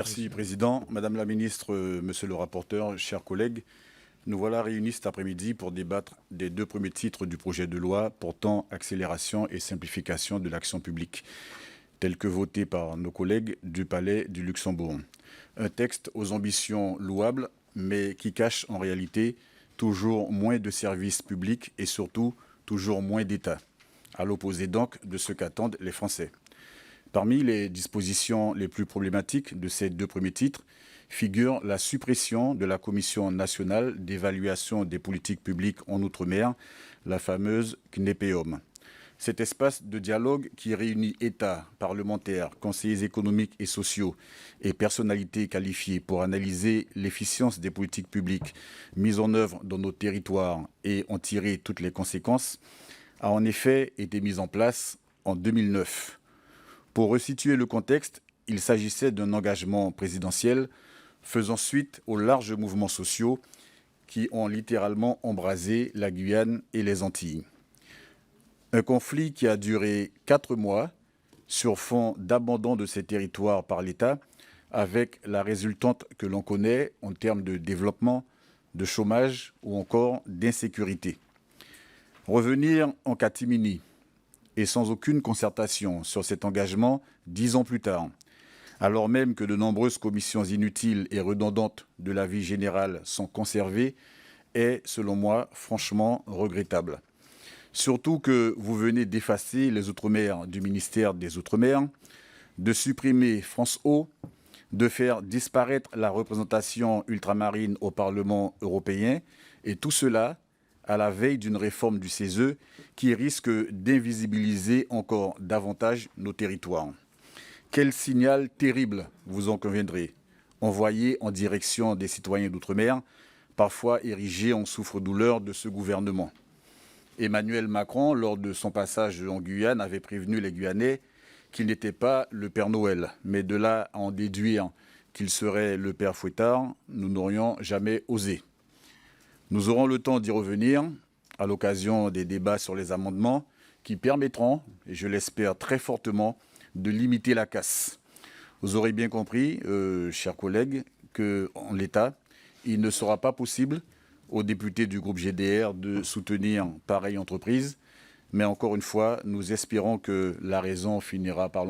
Merci, Président. Madame la Ministre, Monsieur le rapporteur, chers collègues, nous voilà réunis cet après-midi pour débattre des deux premiers titres du projet de loi portant accélération et simplification de l'action publique, tel que voté par nos collègues du Palais du Luxembourg. Un texte aux ambitions louables, mais qui cache en réalité toujours moins de services publics et surtout toujours moins d'État, à l'opposé donc de ce qu'attendent les Français. Parmi les dispositions les plus problématiques de ces deux premiers titres figure la suppression de la Commission nationale d'évaluation des politiques publiques en Outre-mer, la fameuse CNEPEOM. Cet espace de dialogue qui réunit États, parlementaires, conseillers économiques et sociaux et personnalités qualifiées pour analyser l'efficience des politiques publiques mises en œuvre dans nos territoires et en tirer toutes les conséquences, a en effet été mis en place en 2009. Pour resituer le contexte, il s'agissait d'un engagement présidentiel faisant suite aux larges mouvements sociaux qui ont littéralement embrasé la Guyane et les Antilles. Un conflit qui a duré 4 mois sur fond d'abandon de ces territoires par l'État, avec la résultante que l'on connaît en termes de développement, de chômage ou encore d'insécurité. Revenir en catimini et sans aucune concertation sur cet engagement 10 ans plus tard, alors même que de nombreuses commissions inutiles et redondantes de la vie générale sont conservées, est, selon moi, franchement regrettable. Surtout que vous venez d'effacer les Outre-mer du ministère des Outre-mer, de supprimer France Ô, de faire disparaître la représentation ultramarine au Parlement européen, et tout cela à la veille d'une réforme du CESE qui risque d'invisibiliser encore davantage nos territoires. Quel signal terrible, vous en conviendrez, envoyé en direction des citoyens d'outre-mer, parfois érigés en souffre-douleur de ce gouvernement. Emmanuel Macron, lors de son passage en Guyane, avait prévenu les Guyanais qu'il n'était pas le Père Noël, mais de là à en déduire qu'il serait le Père Fouettard, nous n'aurions jamais osé. Nous aurons le temps d'y revenir à l'occasion des débats sur les amendements qui permettront, et je l'espère très fortement, de limiter la casse. Vous aurez bien compris, chers collègues, qu'en l'état, il ne sera pas possible aux députés du groupe GDR de soutenir pareille entreprise. Mais encore une fois, nous espérons que la raison finira par l'emporter.